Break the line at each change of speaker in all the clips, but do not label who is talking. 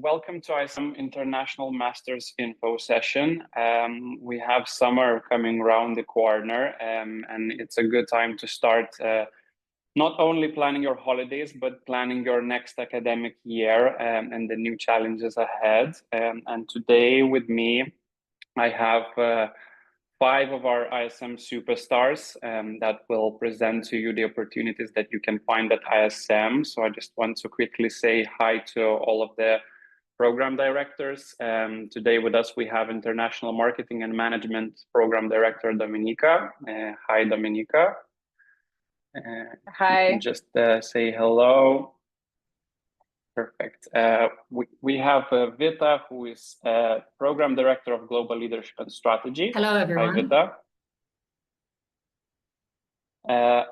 Welcome to ISM International Masters Info session. We have summer coming around the corner, and it's a good time to start not only planning your holidays, but planning your next academic year and the new challenges ahead. And today with me, I have 5 of our ISM superstars that will present to you the opportunities that you can find at ISM. So I just want to quickly say hi to all of the program directors. Today with us, we have International Marketing and Management Program Director, Dominika. Hi, Dominika.
Hi.
You can just say hello. Perfect. We have Vita, who is Program Director of Global Leadership and Strategy.
Hello, everyone.
Hi, Vita.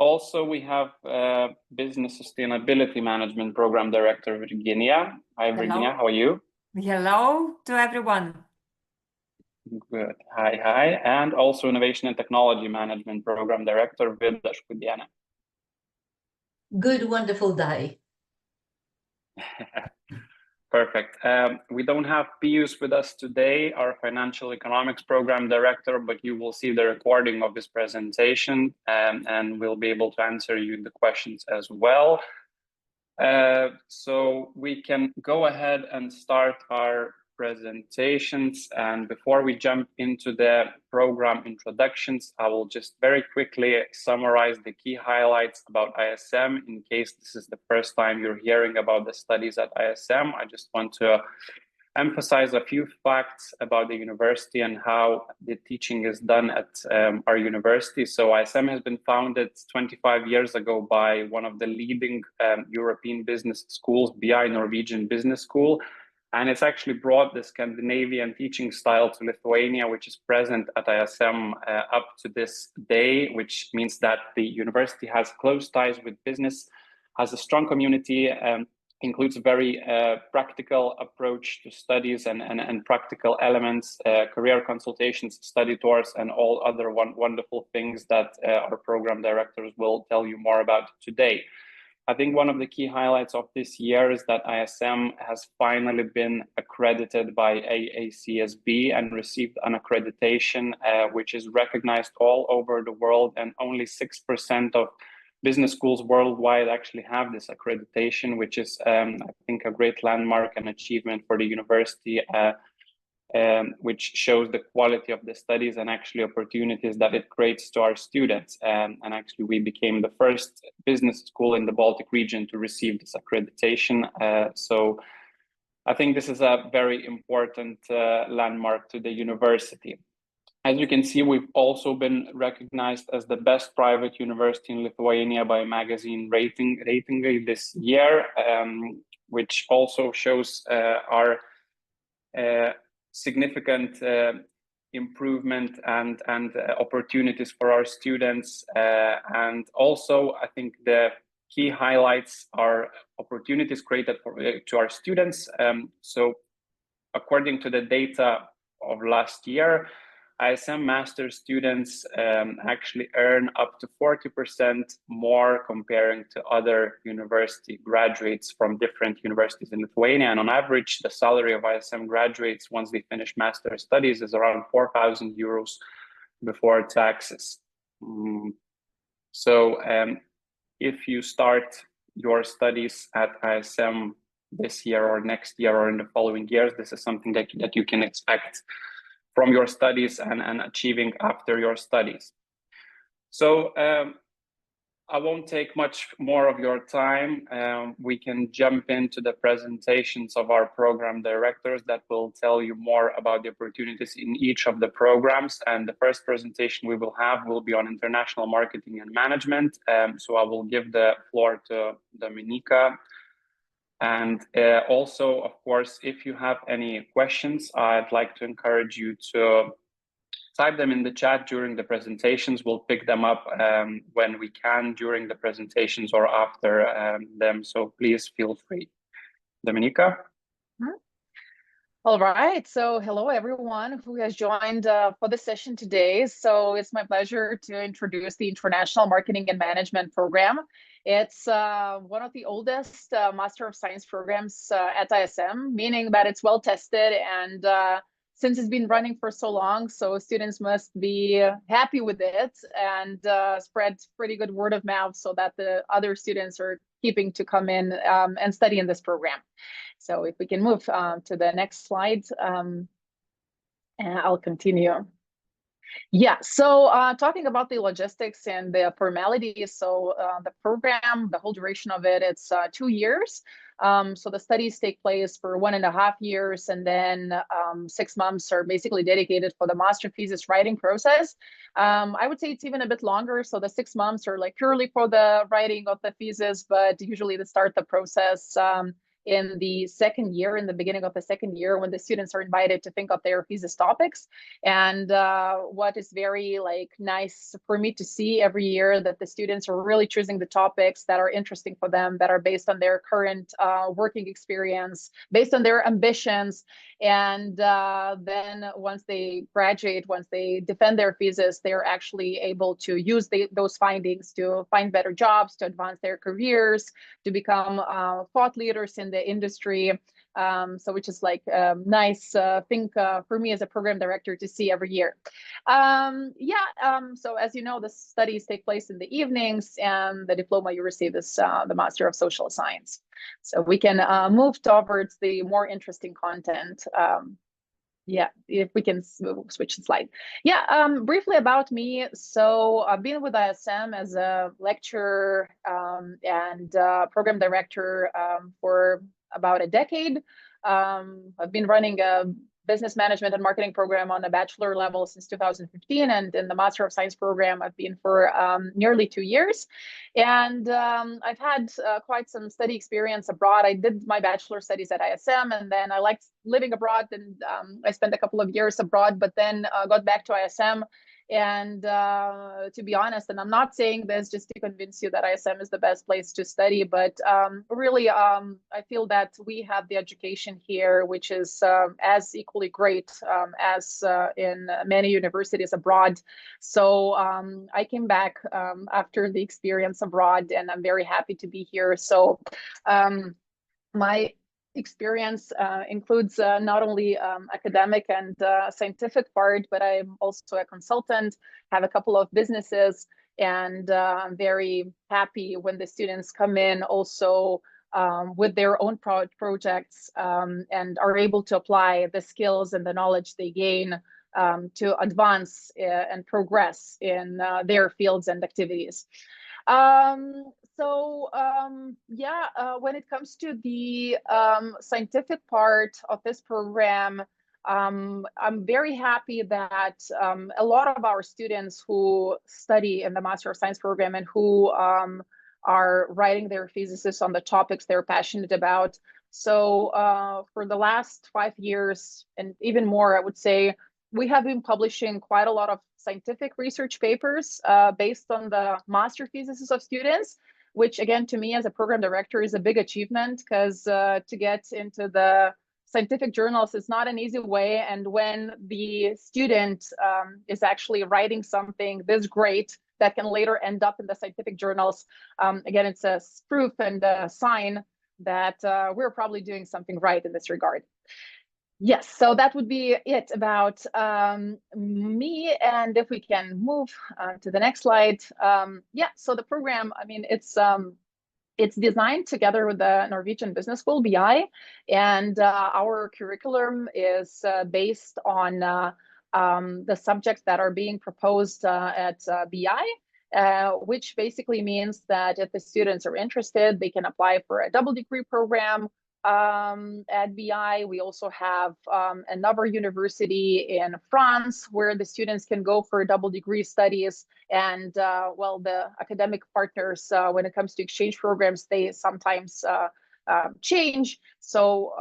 Also, we have Business Sustainability Management Program Director, Virginia. Hi, Virginia. How are you?
Hello to everyone.
Good. Hi. And also Innovation and Technology Management Program Director, Vida Shkudiana.
Good, wonderful day.
Perfect. We don't have Pius with us today, our Financial Economics Program Director, but you will see the recording of this presentation and we'll be able to answer you the questions as well. So we can go ahead and start our presentations. And before we jump into the program introductions, I will just very quickly summarize the key highlights about ISM. In case this is the first time you're hearing about the studies at ISM, I just want to emphasize a few facts about the university and how the teaching is done at our university. So ISM has been founded 25 years ago by one of the leading European business schools, BI Norwegian Business School. And it's actually brought the Scandinavian teaching style to Lithuania, which is present at ISM up to this day, which means that the university has close ties with business, has a strong community, includes a very practical approach to studies and practical elements, career consultations, study tours, and all other wonderful things that our program directors will tell you more about today. I think one of the key highlights of this year is that ISM has finally been accredited by AACSB and received an accreditation, which is recognized all over the world, and only 6% of business schools worldwide actually have this accreditation, which is, I think, a great landmark and achievement for the university, which shows the quality of the studies and actually opportunities that it creates to our students. And actually, we became the first business school in the Baltic region to receive this accreditation. So I think this is a very important landmark to the university. As you can see, we've also been recognized as the best private university in Lithuania by magazine rating this year, which also shows our significant improvement and opportunities for our students. And also, I think the key highlights are opportunities created to our students. So according to the data of last year, ISM master students actually earn up to 40% more comparing to other university graduates from different universities in Lithuania. And on average, the salary of ISM graduates once they finish master studies is around 4,000 euros before taxes. So if you start your studies at ISM this year or next year or in the following years, this is something that you can expect from your studies and achieving after your studies. So I won't take much more of your time. We can jump into the presentations of our program directors that will tell you more about the opportunities in each of the programs. And the first presentation we will have will be on international marketing and management. So I will give the floor to Dominika. And also, of course, if you have any questions, I'd like to encourage you to type them in the chat during the presentations. We'll pick them up when we can during the presentations or after them. So please feel free. Dominika?
All right, so hello everyone who has joined for the session today. So it's my pleasure to introduce the International Marketing and Management Program. It's one of the oldest Master of Science programs at ISM, meaning that it's well tested and since it's been running for so long, so students must be happy with it and spread pretty good word of mouth so that the other students are keeping to come in and study in this program. So if we can move to the next slide, and I'll continue. Yeah, so talking about the logistics and the formalities, so the program, the whole duration of it, it's 2 years. So the studies take place for 1.5 years, and then 6 months are basically dedicated for the master thesis writing process. I would say it's even a bit longer. So the 6 months are like purely for the writing of the thesis, but usually they start the process in the second year, in the beginning of the second year, when the students are invited to think of their thesis topics. And what is very nice for me to see every year that the students are really choosing the topics that are interesting for them, that are based on their current working experience, based on their ambitions. And then once they graduate, once they defend their thesis, they're actually able to use those findings to find better jobs, to advance their careers, to become thought leaders in the industry. So which is like a nice thing for me as a program director to see every year. So as you know, the studies take place in the evenings, and the diploma you receive is the Master of Social Science. So we can move towards the more interesting content. Yeah, if we can switch the slide. Yeah, briefly about me. So I've been with ISM as a lecturer and program director for about a decade. I've been running a business management and marketing program on a bachelor level since 2015, and in the Master of Science program, I've been for nearly 2 years. And I've had quite some study experience abroad. I did my bachelor studies at ISM, and then I liked living abroad, and I spent a couple of years abroad, but then got back to ISM. And to be honest, and I'm not saying this just to convince you that ISM is the best place to study, but really, I feel that we have the education here, which is as equally great as in many universities abroad. So I came back after the experience abroad, and I'm very happy to be here. So my experience includes not only academic and scientific part, but I'm also a consultant, have a couple of businesses, and I'm very happy when the students come in also with their own projects and are able to apply the skills and the knowledge they gain to advance and progress in their fields and activities. When it comes to the scientific part of this program, I'm very happy that a lot of our students who study in the Master of Science program and who are writing their theses on the topics they're passionate about. So for the last 5 years and even more, I would say, we have been publishing quite a lot of scientific research papers based on the master theses of students, which again, to me as a program director is a big achievement, because to get into the scientific journals is not an easy way. And when the student is actually writing something this great that can later end up in the scientific journals, again, it's a proof and a sign that we're probably doing something right in this regard. Yes, so that would be it about me. And if we can move to the next slide. So the program, I mean, it's designed together with the Norwegian Business School, BI, and our curriculum is based on the subjects that are being proposed at BI, which basically means that if the students are interested, they can apply for a double degree program at BI. We also have another university in France where the students can go for double degree studies. And the academic partners, when it comes to exchange programs, they sometimes change. So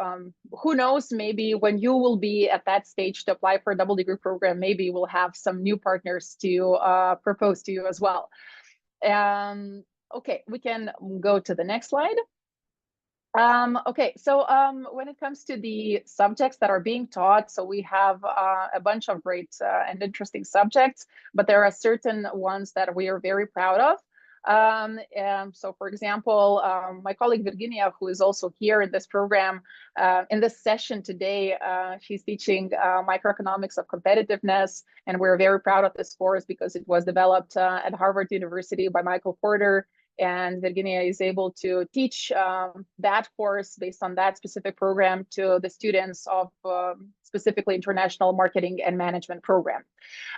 who knows, maybe when you will be at that stage to apply for a double degree program, maybe we'll have some new partners to propose to you as well. Okay, we can go to the next slide. Okay, so when it comes to the subjects that are being taught, so we have a bunch of great and interesting subjects, but there are certain ones that we are very proud of. And so, for example, my colleague Virginia, who is also here in this program, in this session today, she's teaching microeconomics of competitiveness, and we're very proud of this course because it was developed at Harvard University by Michael Porter. And Virginia is able to teach that course based on that specific program to the students of specifically international marketing and management program.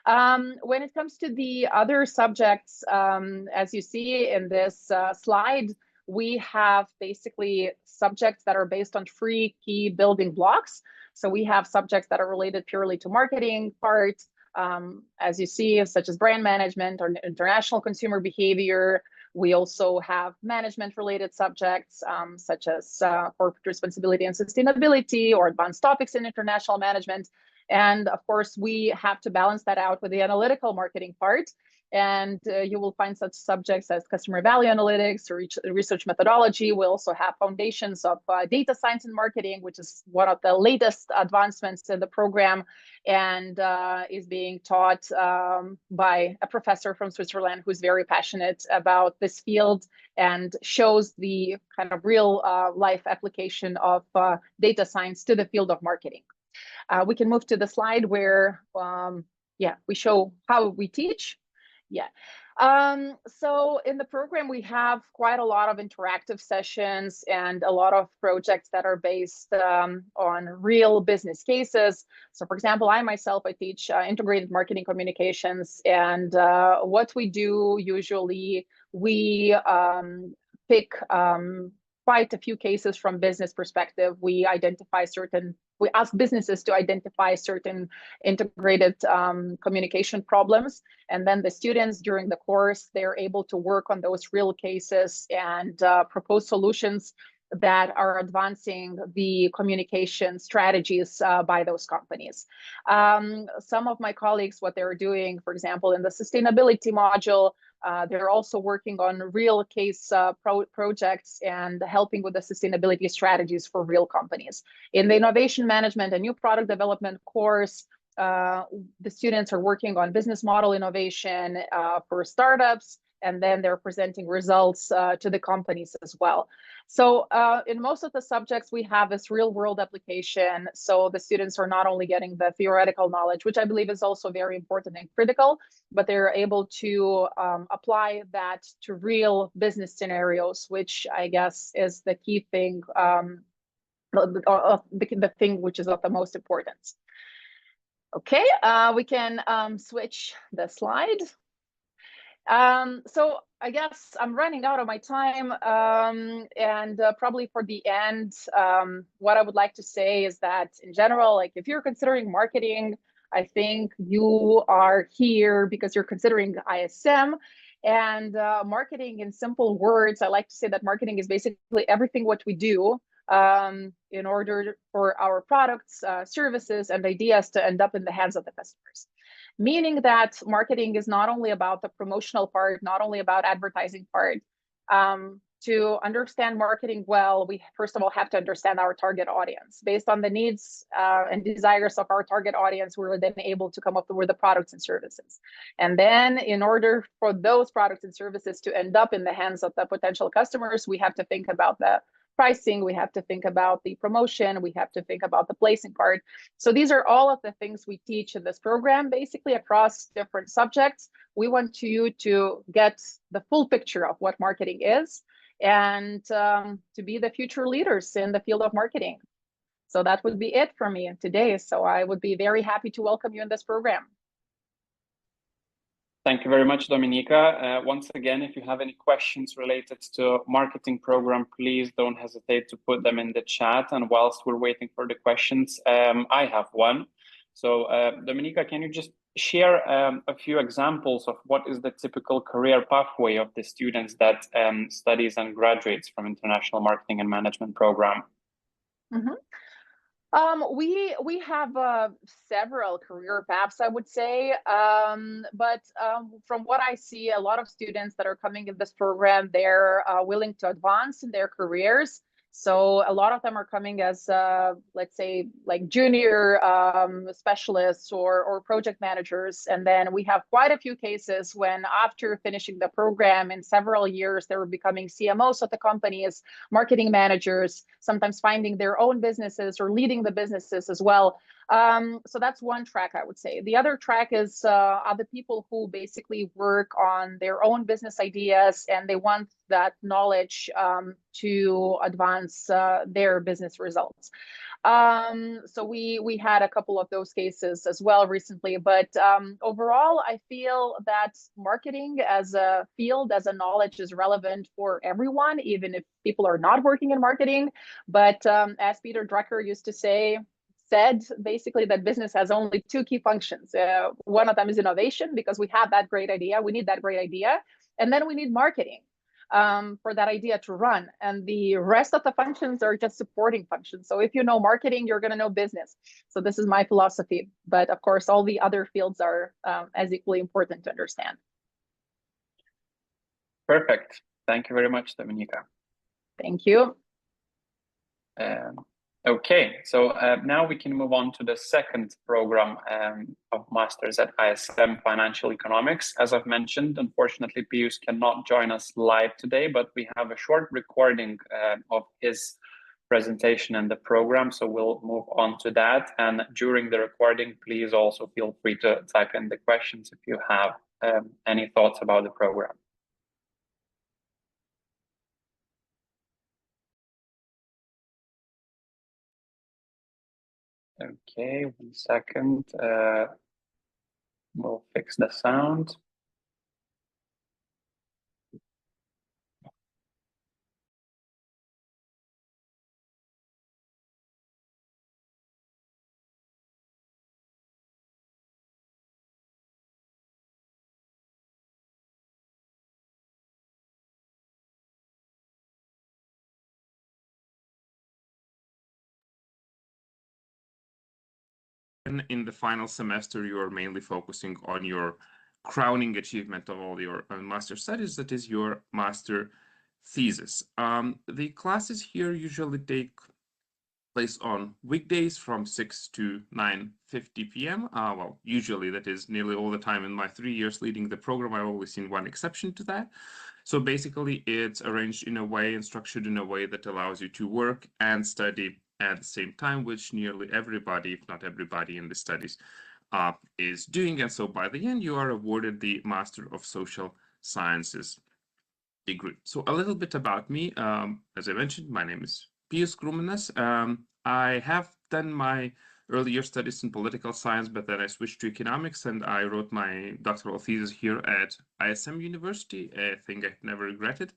When it comes to the other subjects, as you see in this slide, we have basically subjects that are based on three key building blocks. So we have subjects that are related purely to marketing part, as you see, such as brand management or international consumer behavior. We also have management-related subjects, such as corporate responsibility and sustainability, or advanced topics in international management. And of course, we have to balance that out with the analytical marketing part. And you will find such subjects as customer value analytics or research methodology. We also have foundations of data science and marketing, which is one of the latest advancements in the program, and is being taught by a professor from Switzerland who's very passionate about this field and shows the kind of real life application of data science to the field of marketing. We can move to the slide where, we show how we teach. So in the program, we have quite a lot of interactive sessions and a lot of projects that are based on real business cases. So for example, I teach integrated marketing communications, and what we do usually, we pick quite a few cases from business perspective. We ask businesses to identify certain integrated communication problems. And then the students during the course, they're able to work on those real cases and propose solutions that are advancing the communication strategies by those companies. Some of my colleagues, what they're doing, for example, in the sustainability module, they're also working on real case projects and helping with the sustainability strategies for real companies. In the innovation management and new product development course, the students are working on business model innovation for startups, and then they're presenting results to the companies as well. So in most of the subjects, we have this real world application. So the students are not only getting the theoretical knowledge, which I believe is also very important and critical, but they're able to apply that to real business scenarios, which I guess is the key thing, the thing which is of the most importance. Okay, we can switch the slide. So I guess I'm running out of my time, and probably for the end, what I would like to say is that in general, like if you're considering marketing, I think you are here because you're considering ISM. And marketing, in simple words, I like to say that marketing is basically everything what we do in order for our products, services, and ideas to end up in the hands of the customers. Meaning that marketing is not only about the promotional part, not only about advertising part. To understand marketing well, we first of all have to understand our target audience. Based on the needs and desires of our target audience, we're then able to come up with the products and services. And then in order for those products and services to end up in the hands of the potential customers, we have to think about the pricing, we have to think about the promotion, we have to think about the placing part. So these are all of the things we teach in this program, basically across different subjects. We want you to get the full picture of what marketing is and to be the future leaders in the field of marketing. So that would be it for me today. So I would be very happy to welcome you in this program.
Thank you very much, Dominika. Once again, if you have any questions related to marketing program, please don't hesitate to put them in the chat. And whilst we're waiting for the questions, I have one. So Dominika, can you just share a few examples of what is the typical career pathway of the students that studies and graduates from International Marketing and Management program?
Mm-hmm. We have several career paths, I would say, but from what I see, a lot of students that are coming in this program, they're willing to advance in their careers. So a lot of them are coming as, let's say, like junior specialists or project managers. And then we have quite a few cases when after finishing the program in several years, they were becoming CMOs of the companies, marketing managers, sometimes finding their own businesses or leading the businesses as well. So that's one track, I would say. The other track is other people who basically work on their own business ideas and they want that knowledge to advance their business results. So we had a couple of those cases as well recently, but overall, I feel that marketing as a field, as a knowledge is relevant for everyone, even if people are not working in marketing. But as Peter Drucker used to say, said basically that business has only two key functions. One of them is innovation, because we have that great idea. We need that great idea. And then we need marketing for that idea to run. And the rest of the functions are just supporting functions. So if you know marketing, you're going to know business. So this is my philosophy. But of course, all the other fields are as equally important to understand.
Perfect. Thank you very much, Dominika.
Thank you.
Okay, so now we can move on to the second program of Masters at ISM Financial Economics. As I've mentioned, unfortunately, Pius cannot join us live today, but we have a short recording of his presentation and the program, so we'll move on to that. And during the recording, please also feel free to type in the questions if you have any thoughts about the program. Okay, 1 second. We'll fix the sound.
In the final semester, you are mainly focusing on your crowning achievement of all your master studies, that is your master thesis. The classes here usually take place on weekdays from 6 to 9:50 p.m. Well, usually that is nearly all the time. In my 3 years leading the program, I've only seen one exception to that. So basically, it's arranged in a way and structured in a way that allows you to work and study at the same time, which nearly everybody, if not everybody in the studies, is doing. And so by the end, you are awarded the Master of Social Sciences degree. So a little bit about me. As I mentioned, my name is Pius Krumenes. I have done my earlier studies in political science, but then I switched to economics and I wrote my doctoral thesis here at ISM University, a thing I've never regretted.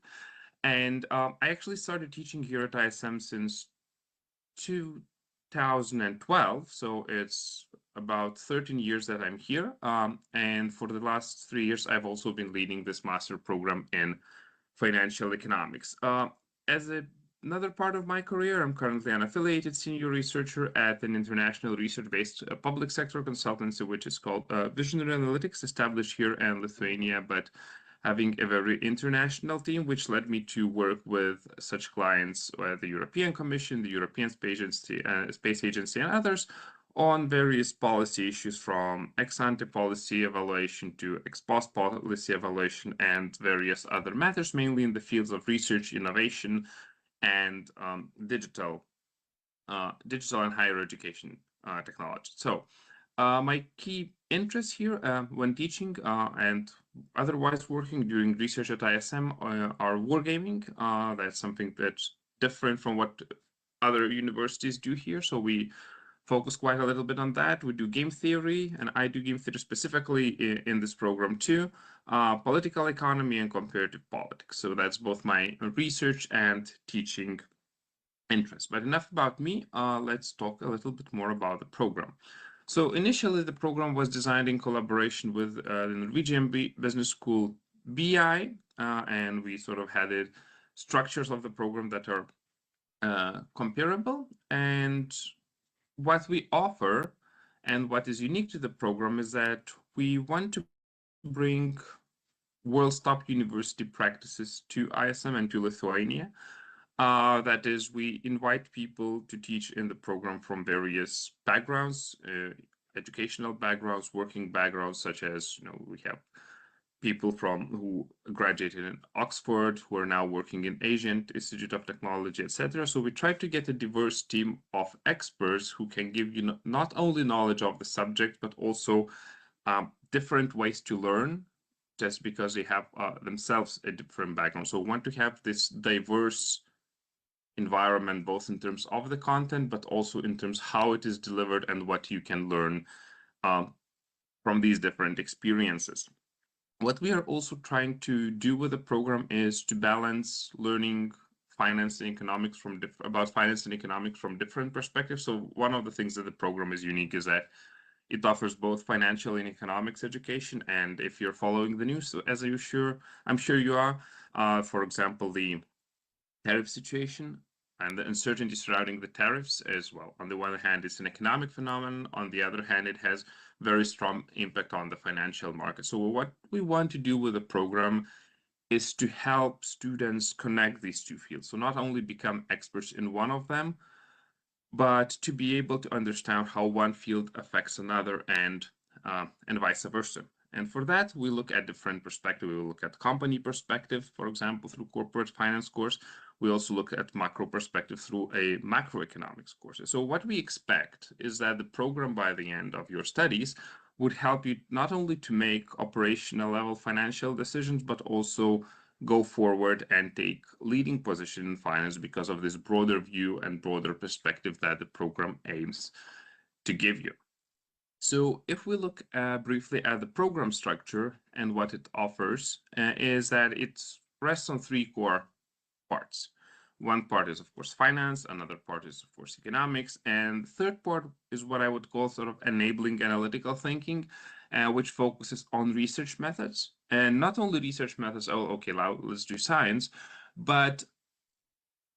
And I actually started teaching here at ISM since 2012, so it's about 13 years that I'm here. And for the last 3 years, I've also been leading this master program in financial economics. As another part of my career, I'm currently an affiliated senior researcher at an international research-based public sector consultancy, which is called Visionary Analytics, established here in Lithuania, but having a very international team, which led me to work with such clients, the European Commission, the European Space Agency, and others, on various policy issues, from ex-ante policy evaluation to ex-post policy evaluation and various other matters, mainly in the fields of research, innovation, and digital and higher education technology. So my key interests here when teaching and otherwise working during research at ISM are wargaming. That's something that's different from what other universities do here. So we focus quite a little bit on that. We do game theory, and I do game theory specifically in this program too, political economy and comparative politics. So that's both my research and teaching interest. But enough about me, let's talk a little bit more about the program. So initially the program was designed in collaboration with the Norwegian Business School BI, and we sort of had structures of the program that are comparable. And what we offer and what is unique to the program is that we want to bring world's top university practices to ISM and to Lithuania. That is, we invite people to teach in the program from various backgrounds, educational backgrounds, working backgrounds, such as, we have people who graduated in Oxford, who are now working in Asian Institute of Technology, etc. So we try to get a diverse team of experts who can give you not only knowledge of the subject, but also different ways to learn, just because they have themselves a different background. So we want to have this diverse environment, both in terms of the content, but also in terms of how it is delivered and what you can learn from these different experiences. What we are also trying to do with the program is to balance learning finance and economics about finance and economics from different perspectives. So one of the things that the program is unique is that it offers both financial and economics education. And if you're following the news, as I'm sure you are, for example, the tariff situation and the uncertainty surrounding the tariffs as well. On the one hand, it's an economic phenomenon. On the other hand, it has very strong impact on the financial market. So what we want to do with the program is to help students connect these two fields. So not only become experts in one of them, but to be able to understand how one field affects another and vice versa. And for that, we look at different perspectives. We will look at company perspective, for example, through corporate finance course. We also look at macro perspective through a macroeconomics course. So what we expect is that the program by the end of your studies would help you not only to make operational level financial decisions, but also go forward and take leading position in finance because of this broader view and broader perspective that the program aims to give you. So if we look briefly at the program structure and what it offers, is that it rests on three core parts. One part is, of course, finance, another part is, of course, economics, and the third part is what I would call sort of enabling analytical thinking, which focuses on research methods. And not only research methods, oh, okay, now let's do science, but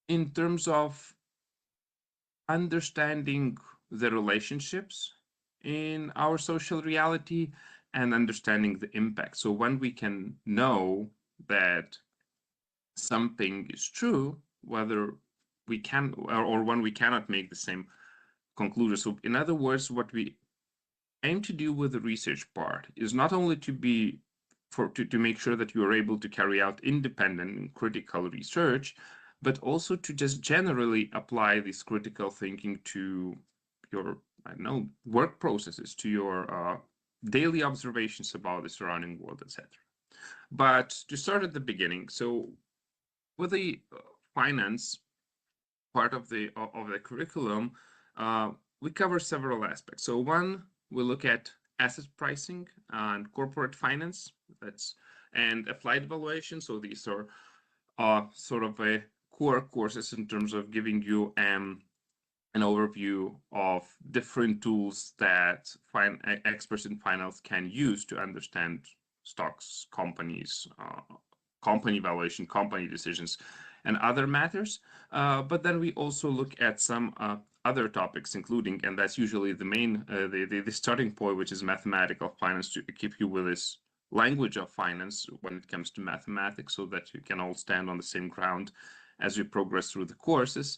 in terms of understanding the relationships in our social reality and understanding the impact. So when we can know that something is true, whether we can or when we cannot make the same conclusion. So in other words, what we aim to do with the research part is not only to make sure that you are able to carry out independent and critical research, but also to just generally apply this critical thinking to your, work processes, to your daily observations about the surrounding world, etc. But to start at the beginning, so with the finance part of the curriculum, we cover several aspects. So one, we look at asset pricing and corporate finance, and applied valuation. So these are sort of a core courses in terms of giving you an overview of different tools that experts in finance can use to understand stocks, companies, company valuation, company decisions, and other matters. But then we also look at some other topics, including, and that's usually the main, the starting point, which is mathematical finance, to keep you with this language of finance when it comes to mathematics, so that you can all stand on the same ground as we progress through the courses,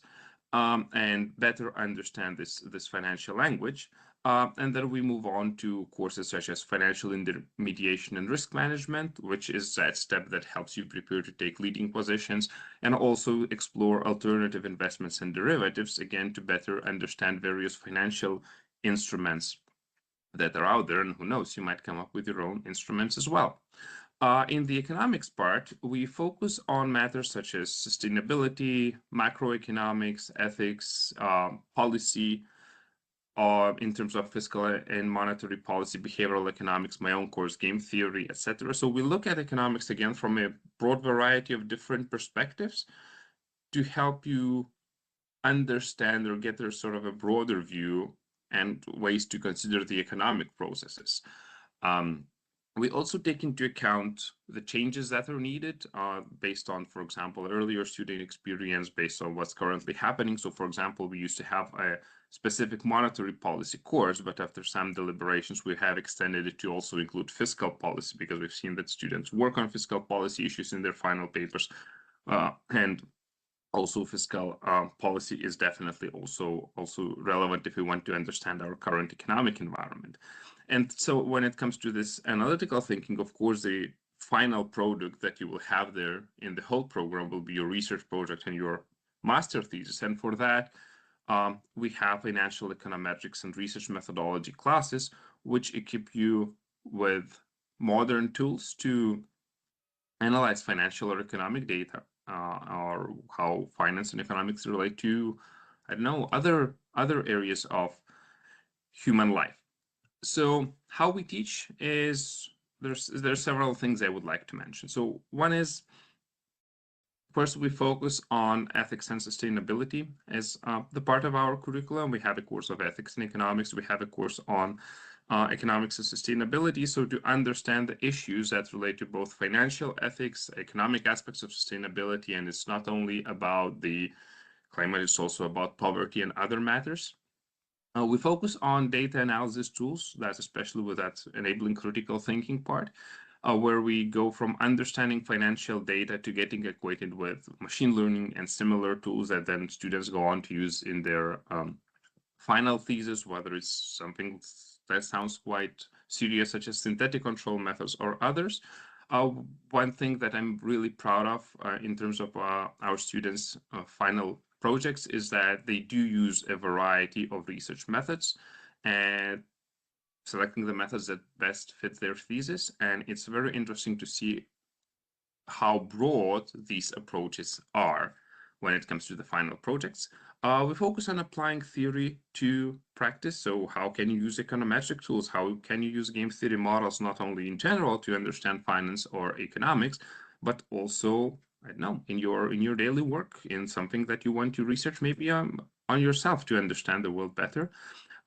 and better understand this financial language. And then we move on to courses such as financial intermediation and risk management, which is that step that helps you prepare to take leading positions, and also explore alternative investments and derivatives, again, to better understand various financial instruments that are out there. And who knows, you might come up with your own instruments as well. In the economics part, we focus on matters such as sustainability, macroeconomics, ethics, policy, in terms of fiscal and monetary policy, behavioral economics, my own course, game theory, etc. So we look at economics again from a broad variety of different perspectives to help you understand or get a sort of a broader view and ways to consider the economic processes. We also take into account the changes that are needed based on, for example, earlier student experience, based on what's currently happening. So, for example, we used to have a specific monetary policy course, but after some deliberations, we have extended it to also include fiscal policy, because we've seen that students work on fiscal policy issues in their final papers. And also fiscal policy is definitely also relevant if we want to understand our current economic environment. And so when it comes to this analytical thinking, of course, the final product that you will have there in the whole program will be your research project and your master thesis. And for that, we have financial econometrics and research methodology classes, which equip you with modern tools to analyze financial or economic data, or how finance and economics relate to, I don't know, other areas of human life. So how we teach is there's several things I would like to mention. So one is, first, we focus on ethics and sustainability as the part of our curriculum. We have a course of ethics and economics. We have a course on economics and sustainability. So to understand the issues that relate to both financial ethics, economic aspects of sustainability, and it's not only about the climate, it's also about poverty and other matters. We focus on data analysis tools, that's especially with that enabling critical thinking part, where we go from understanding financial data to getting acquainted with machine learning and similar tools that then students go on to use in their final thesis, whether it's something that sounds quite serious, such as synthetic control methods or others. One thing that I'm really proud of in terms of our students' final projects is that they do use a variety of research methods and selecting the methods that best fit their thesis. And it's very interesting to see how broad these approaches are when it comes to the final projects. We focus on applying theory to practice. So how can you use econometric tools? How can you use game theory models, not only in general to understand finance or economics, but also, I don't know, in your daily work, in something that you want to research, maybe on yourself to understand the world better.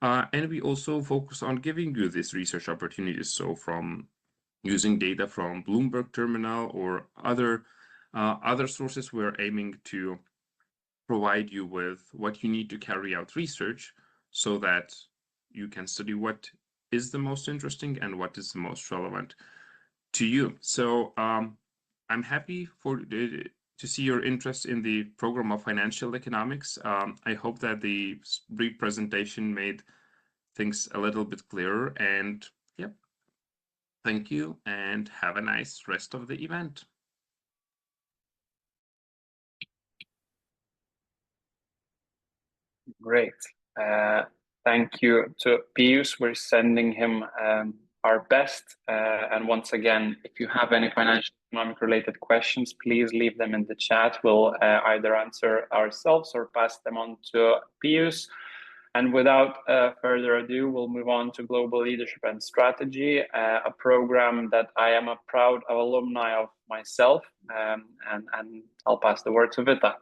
And we also focus on giving you these research opportunities. So from using data from Bloomberg Terminal or other sources, we're aiming to provide you with what you need to carry out research so that you can study what is the most interesting and what is the most relevant to you. So I'm happy to see your interest in the program of financial economics. I hope that the brief presentation made things a little bit clearer. And yep, thank you and have a nice rest of the event.
Great. Thank you to Pius. We're sending him our best. And once again, if you have any financial economic related questions, please leave them in the chat. We'll either answer ourselves or pass them on to Pius. And without further ado, we'll move on to Global Leadership and Strategy, a program that I am a proud alumni of myself. And I'll pass the word to Vita.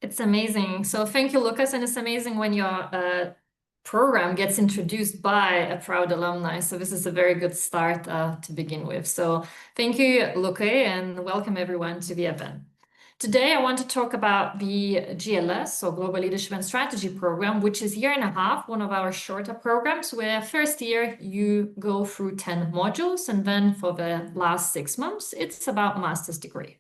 It's amazing. So thank you, Lucas. And it's amazing when your program gets introduced by a proud alumni. So this is a very good start to begin with. So thank you, Luca, and welcome everyone to the event. Today, I want to talk about the GLS, or Global Leadership and Strategy program, which is 1.5 years, one of our shorter programs, where first year you go through 10 modules, and then for the last 6 months, it's about master's degree.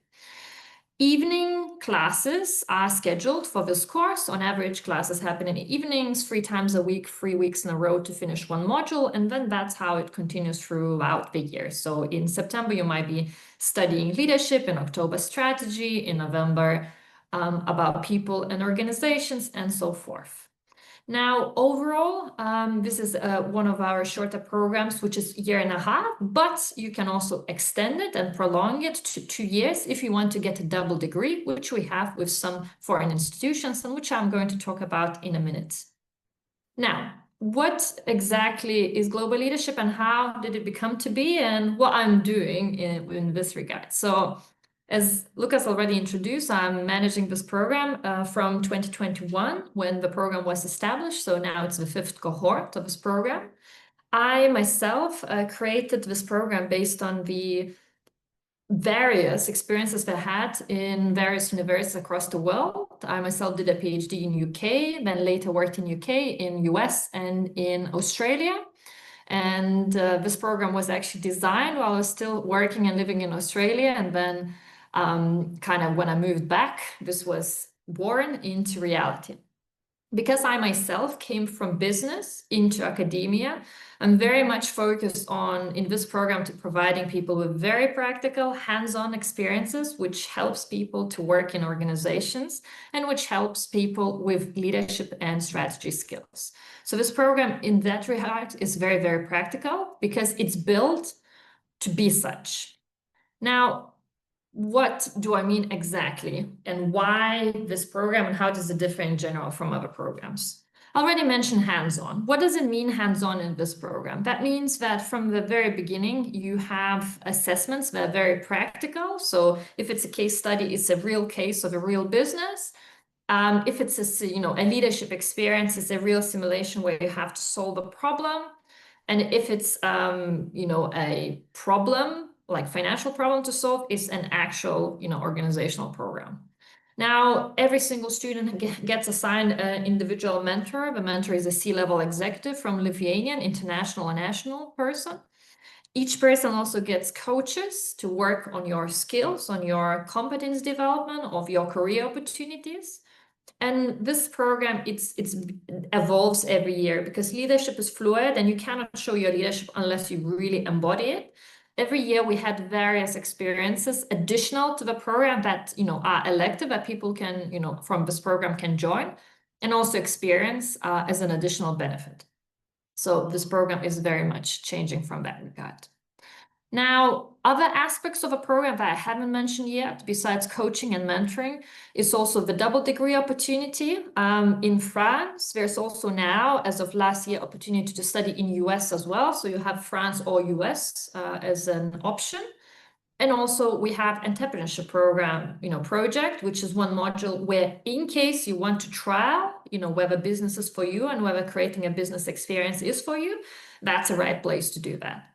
Evening classes are scheduled for this course. On average, classes happen in the evenings, 3 times a week, 3 weeks in a row to finish one module. And then that's how it continues throughout the year. So in September, you might be studying leadership, in October, strategy, in November, about people and organizations, and so forth. Now, overall, this is one of our shorter programs, which is 1.5 years, but you can also extend it and prolong it to 2 years if you want to get a double degree, which we have with some foreign institutions and which I'm going to talk about in a minute. Now, what exactly is global leadership and how did it become to be, and what I'm doing in this regard? So, as Lucas already introduced, I'm managing this program from 2021 when the program was established. So now it's the 5th cohort of this program. I myself created this program based on the various experiences that I had in various universities across the world. I myself did a PhD in UK, then later worked in UK, in US, and in Australia. And this program was actually designed while I was still working and living in Australia. And then kind of when I moved back, this was born into reality. Because I myself came from business into academia, I'm very much focused on, in this program, to providing people with very practical, hands-on experiences, which helps people to work in organizations and which helps people with leadership and strategy skills. So this program in that regard is very, very practical because it's built to be such. Now, what do I mean exactly, and why this program, and how does it differ in general from other programs? I already mentioned hands-on. What does it mean hands-on in this program? That means that from the very beginning, you have assessments that are very practical. So if it's a case study, it's a real case of a real business. If it's a leadership experience, it's a real simulation where you have to solve a problem. And if it's a problem, like financial problem to solve, is an actual organizational program. Now, every single student gets assigned an individual mentor. The mentor is a C-level executive from Lithuanian, international and national person. Each person also gets coaches to work on your skills, on your competence development, of your career opportunities. And this program, it evolves every year because leadership is fluid and you cannot show your leadership unless you really embody it. Every year we had various experiences additional to the program that are elective, that people can from this program can join and also experience as an additional benefit. So this program is very much changing from that regard. Now, other aspects of a program that I haven't mentioned yet, besides coaching and mentoring, is also the double degree opportunity. In France, there's also now, as of last year, opportunity to study in US as well. So you have France or US as an option. And also we have entrepreneurship program, project, which is one module where in case you want to trial, whether business is for you and whether creating a business experience is for you, that's the right place to do that.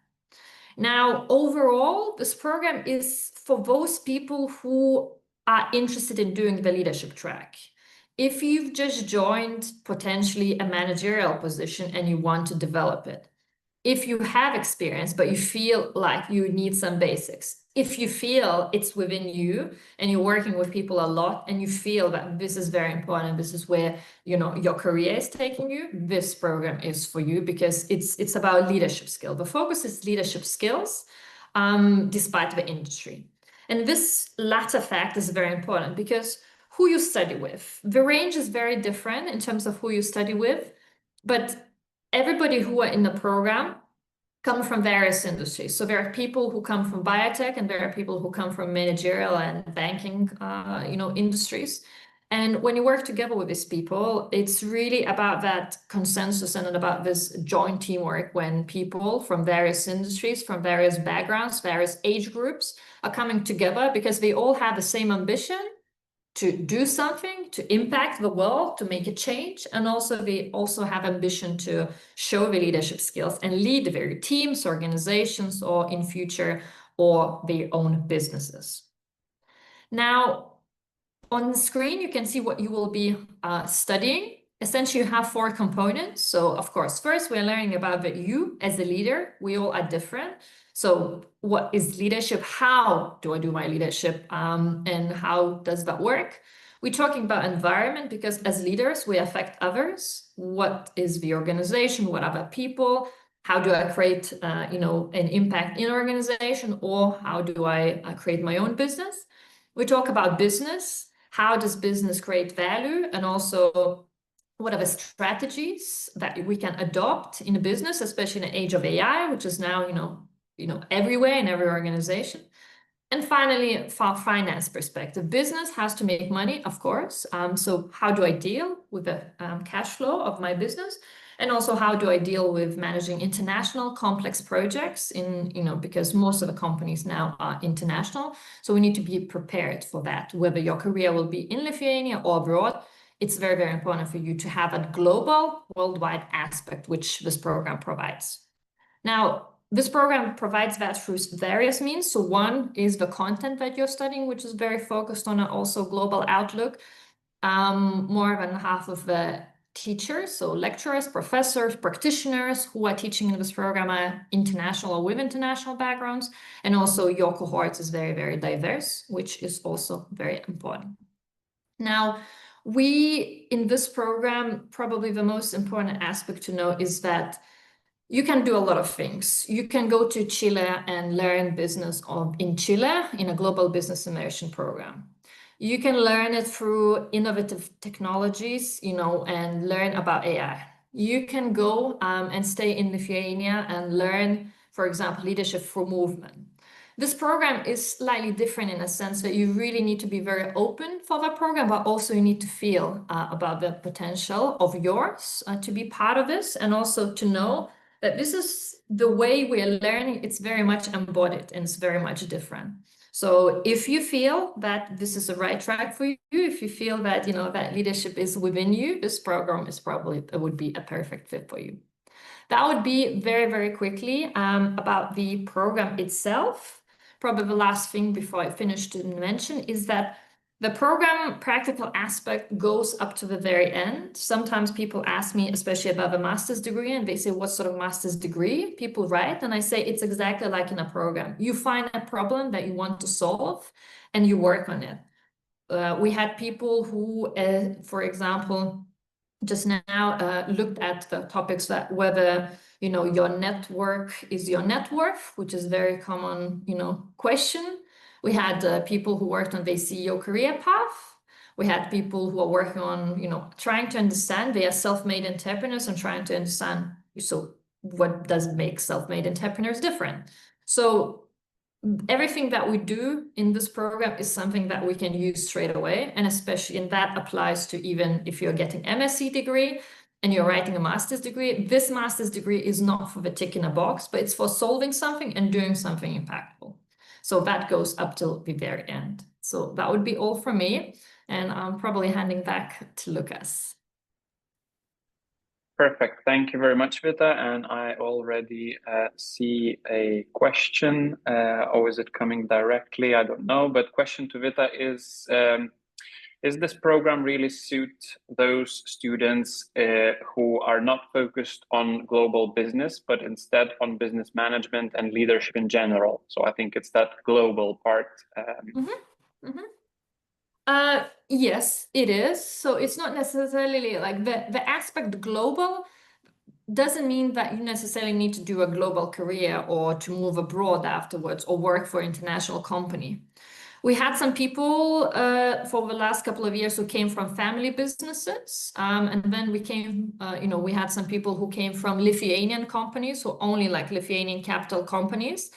Now, overall, this program is for those people who are interested in doing the leadership track. If you've just joined potentially a managerial position and you want to develop it, if you have experience, but you feel like you need some basics, if you feel it's within you and you're working with people a lot and you feel that this is very important, this is where your career is taking you, this program is for you because it's about leadership skill. The focus is leadership skills despite the industry. And this latter fact is very important because who you study with, the range is very different in terms of who you study with, but everybody who are in the program come from various industries. So there are people who come from biotech and there are people who come from managerial and banking, industries. And when you work together with these people, it's really about that consensus and about this joint teamwork when people from various industries, from various backgrounds, various age groups are coming together because they all have the same ambition to do something, to impact the world, to make a change. And also they also have ambition to show the leadership skills and lead their teams, organizations, or in future, or their own businesses. Now, on the screen, you can see what you will be studying. Essentially, you have 4 components. So, of course, first, we're learning about you as a leader. We all are different. So what is leadership? How do I do my leadership? And how does that work? We're talking about environment because as leaders, we affect others. What is the organization? What are the people? How do I create, an impact in organization? Or how do I create my own business? We talk about business. How does business create value? And also, what are the strategies that we can adopt in a business, especially in the age of AI, which is now, everywhere in every organization. And finally, from a finance perspective, business has to make money, of course. So how do I deal with the cash flow of my business? And also, how do I deal with managing international complex projects because most of the companies now are international. So we need to be prepared for that, whether your career will be in Lithuania or abroad. It's very, very important for you to have a global, worldwide aspect, which this program provides. Now, this program provides that through various means. So one is the content that you're studying, which is very focused on also global outlook. More than half of the teachers, so lecturers, professors, practitioners who are teaching in this program are international or with international backgrounds. And also your cohort is very, very diverse, which is also very important. Now, we in this program, probably the most important aspect to know is that you can do a lot of things. You can go to Chile and learn business in Chile in a global business immersion program. You can learn it through innovative technologies, and learn about AI. You can go and stay in Lithuania and learn, for example, leadership through movement. This program is slightly different in a sense that you really need to be very open for the program, but also you need to feel about the potential of yours to be part of this, and also to know that this is the way we are learning. It's very much embodied and it's very much different. So if you feel that this is the right track for you, if you feel that, that leadership is within you, this program would be a perfect fit for you. That would be very, very quickly about the program itself. Probably the last thing before I finish to mention is that the program practical aspect goes up to the very end. Sometimes people ask me, especially about the master's degree, and they say, what sort of master's degree people write? And I say, it's exactly like in a program. You find a problem that you want to solve and you work on it. We had people who, for example, just now looked at the topics that whether your network is your net worth, which is a very common question. We had people who worked on their CEO career path. We had people who are working on trying to understand they are self-made entrepreneurs and trying to understand, so what does make self-made entrepreneurs different. So everything that we do in this program is something that we can use straight away, and especially, and that applies to even if you're getting MSc degree and you're writing a master's degree. This master's degree is not for the tick in a box, but it's for solving something and doing something impactful. So that goes up till the very end. So that would be all from me, and I'm probably handing back to Lucas.
Perfect. Thank you very much, Vita. And I already see a question. Or is it coming directly? I don't know. But question to Vita is this program really suit those students who are not focused on global business, but instead on business management and leadership in general? So I think it's that global part.
Yes, it is. So it's not necessarily like the aspect global doesn't mean that you necessarily need to do a global career or to move abroad afterwards or work for an international company. We had some people for the last couple of years who came from family businesses. And then we had some people who came from Lithuanian companies, so only like Lithuanian capital companies.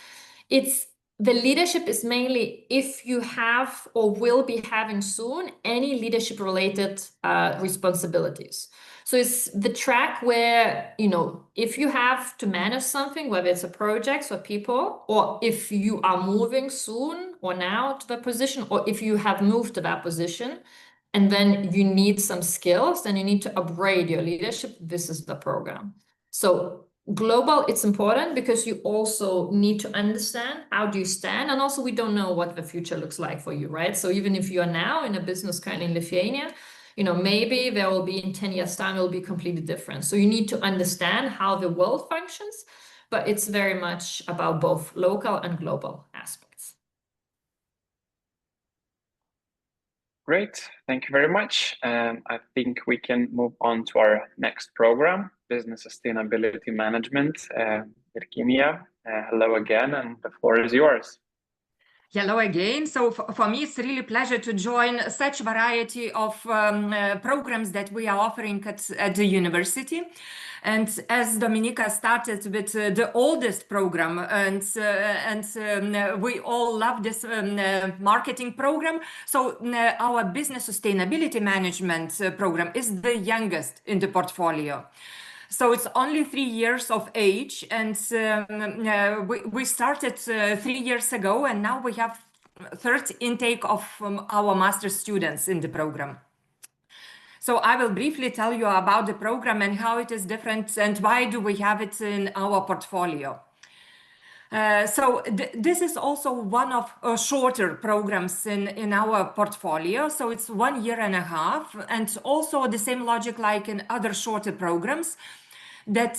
The leadership is mainly if you have or will be having soon any leadership related responsibilities. So it's the track where, if you have to manage something, whether it's a project or people, or if you are moving soon or now to the position, or if you have moved to that position, and then you need some skills, then you need to upgrade your leadership. This is the program. So global, it's important because you also need to understand how do you stand, and also we don't know what the future looks like for you, right? So even if you are now in a business kind in Lithuania, maybe there will be in 10 years time, it will be completely different. So you need to understand how the world functions, but it's very much about both local and global aspects.
Great, thank you very much. I think we can move on to our next program, Business Sustainability Management. Virginia, hello again, and the floor is yours.
Hello again. So for me, it's really a pleasure to join such variety of programs that we are offering at the university. And as Dominika started with the oldest program, and we all love this marketing program. So our Business Sustainability Management program is the youngest in the portfolio. So it's only 3 years of age, and we started 3 years ago, and now we have third intake of our master students in the program. So I will briefly tell you about the program and how it is different and why do we have it in our portfolio. This is also one of shorter programs in our portfolio. So it's 1 year and a half, and also the same logic like in other shorter programs. That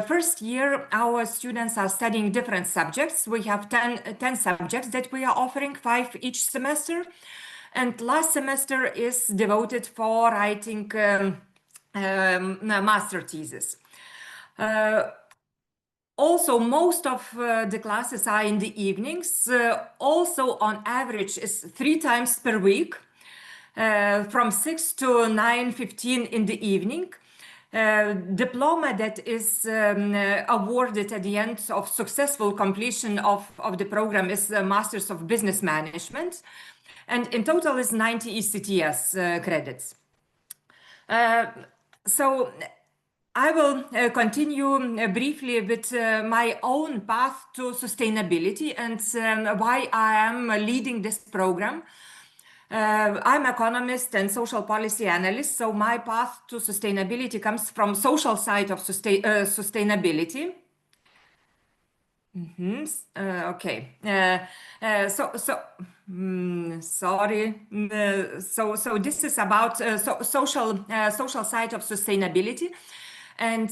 first year, our students are studying different subjects. We have 10 subjects that we are offering, 5 each semester. And last semester is devoted for writing a master thesis. Also, most of the classes are in the evenings. Also, on average, is 3 times per week, from 6 to 9:15 in the evening. Diploma that is awarded at the end of successful completion of the program is the Masters of Business Management, and in total is 90 ECTS credits. So I will continue briefly with my own path to sustainability and why I am leading this program. I'm an economist and social policy analyst, so my path to sustainability comes from social side of sustainability. Okay. Sorry. So this is about social side of sustainability. And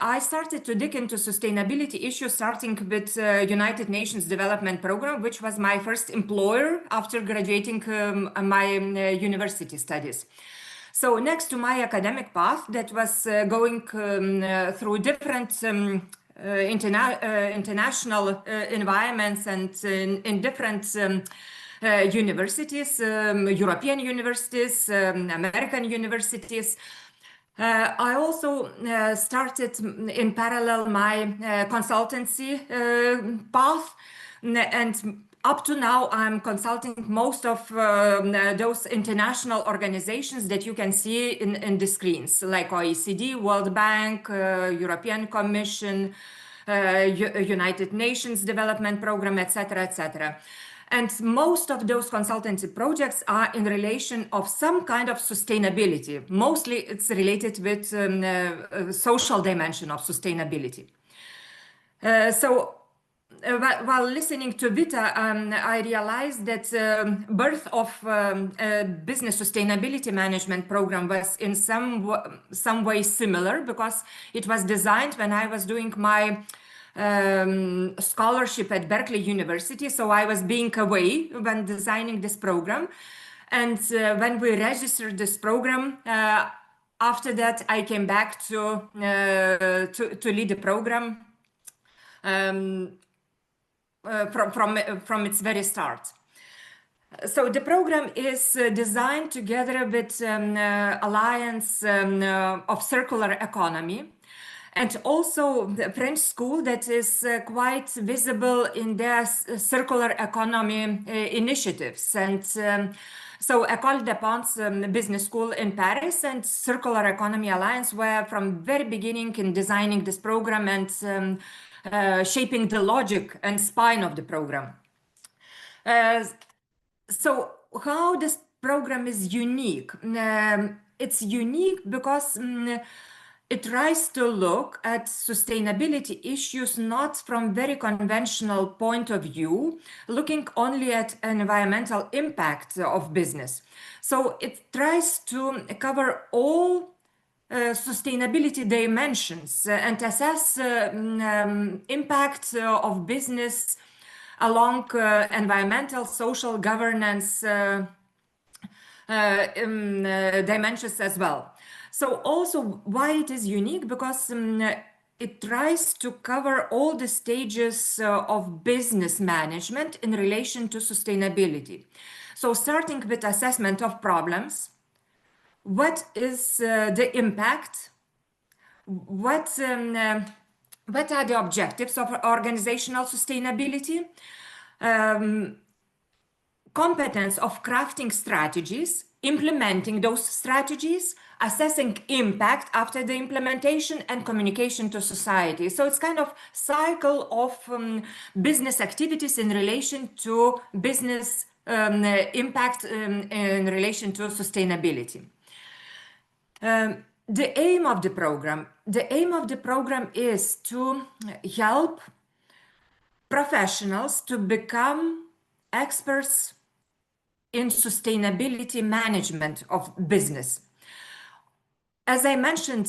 I started to dig into sustainability issues starting with United Nations Development Program, which was my first employer after graduating my university studies. So next to my academic path that was going through different international environments and in different universities, European universities, American universities. I also started in parallel my consultancy path, and up to now I'm consulting most of those international organizations that you can see in the screens, like OECD, World Bank, European Commission, United Nations Development Program, etc., etc. And most of those consultancy projects are in relation of some kind of sustainability. Mostly it's related with social dimension of sustainability. While listening to Vita, I realized that birth of business sustainability management program was in some way similar, because it was designed when I was doing my scholarship at Berkeley University. So I was being away when designing this program. And when we registered this program, after that, I came back to lead the program from its very start. So the program is designed together with Alliance of Circular Economy, and also the French school that is quite visible in their circular economy initiatives. And so École des Ponts Business School in Paris and Circular Economy Alliance were from very beginning in designing this program and shaping the logic and spine of the program. So how this program is unique? It's unique because it tries to look at sustainability issues not from very conventional point of view, looking only at environmental impact of business. So it tries to cover all sustainability dimensions and assess impact of business along environmental, social, governance dimensions as well. So also why it is unique, because it tries to cover all the stages of business management in relation to sustainability. So starting with assessment of problems, what is the impact, what are the objectives of organizational sustainability, competence of crafting strategies, implementing those strategies, assessing impact after the implementation, and communication to society. So it's kind of cycle of business activities in relation to business impact in relation to sustainability. The aim of the program is to help professionals to become experts in sustainability management of business. As I mentioned,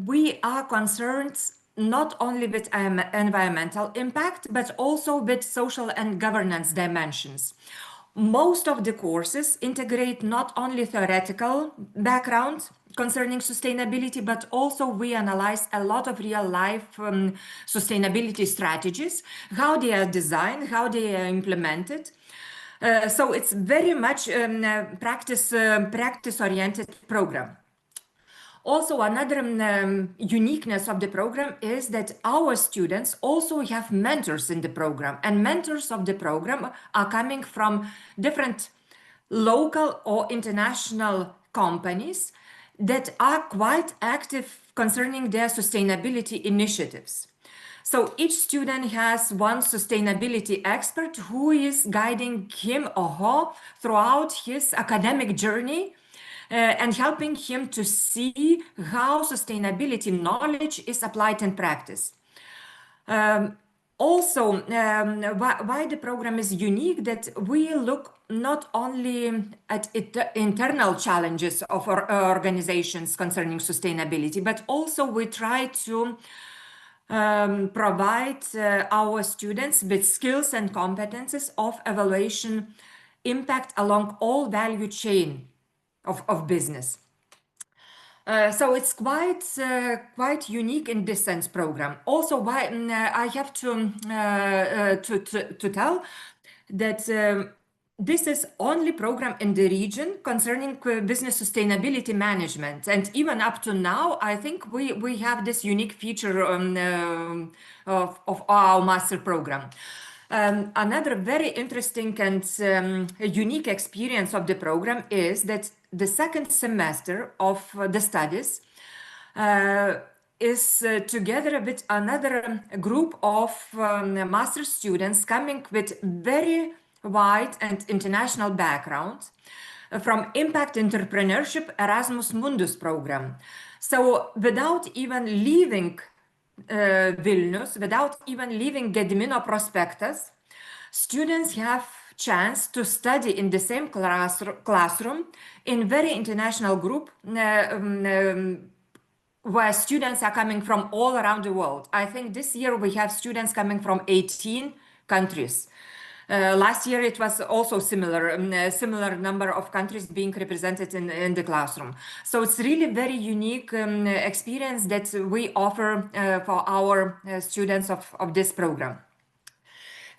we are concerned not only with environmental impact, but also with social and governance dimensions. Most of the courses integrate not only theoretical background concerning sustainability, but also we analyze a lot of real life sustainability strategies, how they are designed, how they are implemented. So it's very much practice-oriented program. Also, another uniqueness of the program is that our students also have mentors in the program, and mentors of the program are coming from different local or international companies that are quite active concerning their sustainability initiatives. So each student has one sustainability expert who is guiding him or her throughout his academic journey and helping him to see how sustainability knowledge is applied in practice. Also, why the program is unique, that we look not only at internal challenges of our organizations concerning sustainability, but also we try to provide our students with skills and competences of evaluation impact along all value chain of business. So it's quite unique in this sense program. Also, why I have to tell that this is only program in the region concerning business sustainability management, and even up to now, I think we have this unique feature of our master program. Another very interesting and unique experience of the program is that the second semester of the studies is together with another group of master students coming with very wide and international background from Impact Entrepreneurship Erasmus Mundus program. So without even leaving Vilnius, without even leaving Gedimino Prospectus, students have chance to study in the same classroom in very international group where students are coming from all around the world. I think this year we have students coming from 18 countries. Last year it was also similar number of countries being represented in the classroom. So it's really very unique experience that we offer for our students of this program.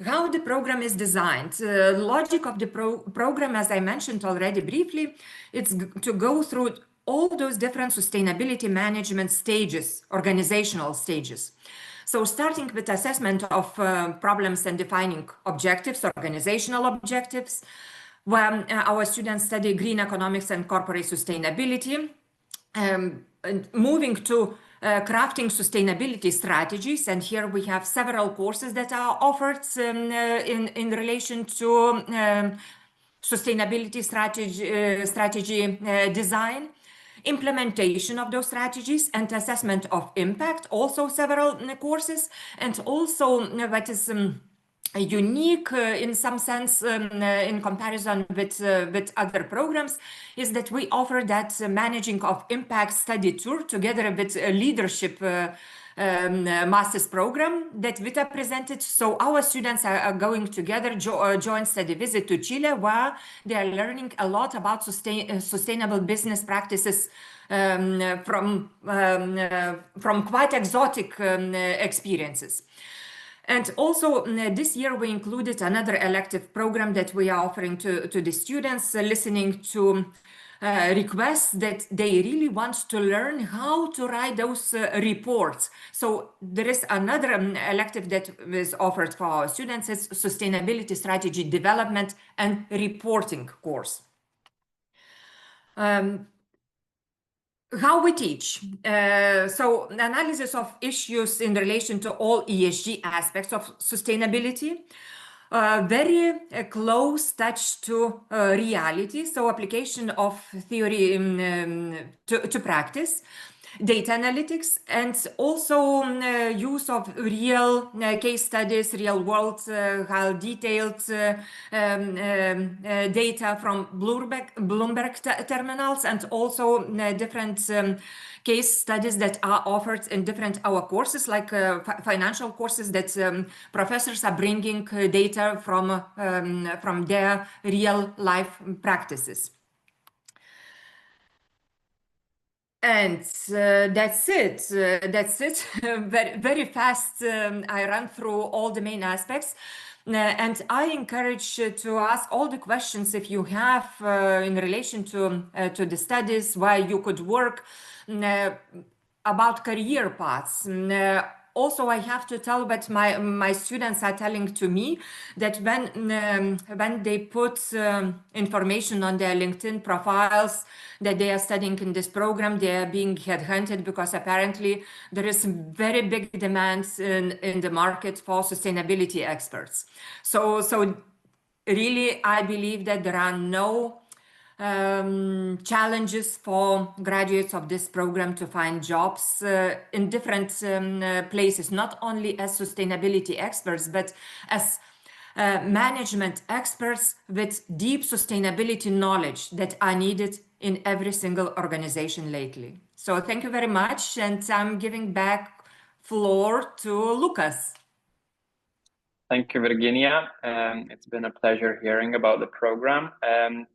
How the program is designed. Logic of the program, as I mentioned already briefly, it's to go through all those different sustainability management stages, organizational stages. So starting with assessment of problems and defining objectives, organizational objectives, where our students study green economics and corporate sustainability, and moving to crafting sustainability strategies, and here we have several courses that are offered in relation to sustainability strategy design, implementation of those strategies, and assessment of impact, also several courses. And also what is unique in some sense in comparison with other programs is that we offer that managing of impact study tour together with a leadership master's program that Vita presented. So our students are going together, joint study visit to Chile, where they are learning a lot about sustainable business practices from quite exotic experiences. And also this year we included another elective program that we are offering to the students, listening to requests that they really want to learn how to write those reports. So there is another elective that is offered for our students, it's Sustainability Strategy Development and Reporting course. How we teach. So analysis of issues in relation to all ESG aspects of sustainability, very close touch to reality, so application of theory to practice. data analytics, and also use of real case studies, real world, how detailed data from Bloomberg terminals, and also different case studies that are offered in different our courses, like financial courses that professors are bringing data from their real life practices. And that's it. That's it. Very, very fast. I ran through all the main aspects. And I encourage to ask all the questions if you have in relation to the studies, why you could work, about career paths. Also, I have to tell that my students are telling to me that when they put information on their LinkedIn profiles that they are studying in this program, they are being headhunted because apparently there is very big demand in the market for sustainability experts. So really, I believe that there are no challenges for graduates of this program to find jobs in different places, not only as sustainability experts, but as management experts with deep sustainability knowledge that are needed in every single organization lately. So thank you very much, and I'm giving back floor to Lucas.
Thank you, Virginia. It's been a pleasure hearing about the program.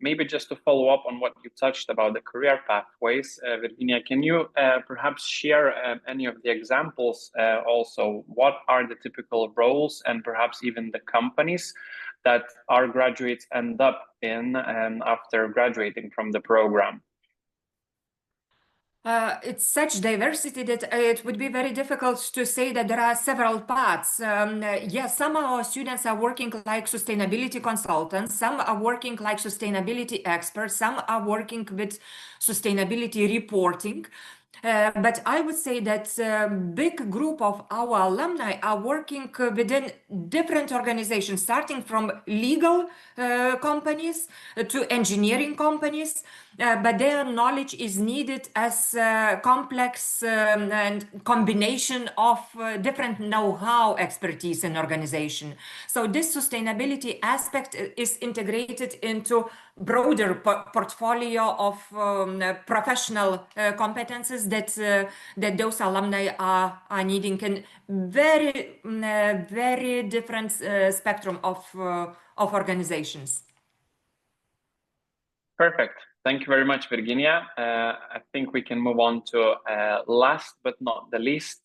Maybe just to follow up on what you touched about the career pathways, Virginia, can you perhaps share any of the examples also? What are the typical roles and perhaps even the companies that our graduates end up in after graduating from the program?
It's such diversity that it would be very difficult to say that there are several paths. Yes, some of our students are working like sustainability consultants, some are working like sustainability experts, some are working with sustainability reporting. But I would say that a big group of our alumni are working within different organizations, starting from legal companies to engineering companies, but their knowledge is needed as complex and combination of different know-how expertise in organization. So this sustainability aspect is integrated into broader portfolio of professional competences that those alumni are needing in very different spectrum of organizations.
Perfect. Thank you very much, Virginia. I think we can move on to last but not the least,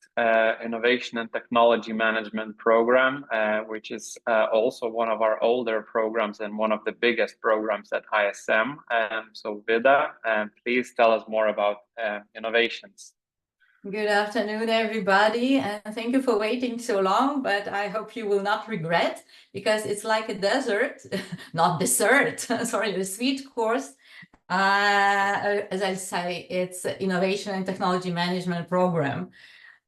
Innovation and Technology Management Program, which is also one of our older programs and one of the biggest programs at ISM. So Vida, please tell us more about innovations.
Good afternoon, everybody, and thank you for waiting so long, but I hope you will not regret, because it's like a dessert, not dessert, sorry, a sweet course. As I say, it's Innovation and Technology Management Program.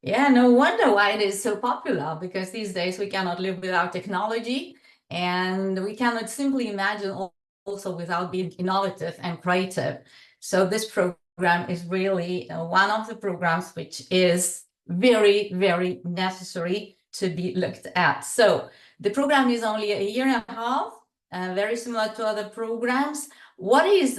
Yeah, no wonder why it is so popular, because these days we cannot live without technology, and we cannot simply imagine also without being innovative and creative. So this program is really one of the programs which is very, very necessary to be looked at. So the program is only a year and a half, very similar to other programs. What is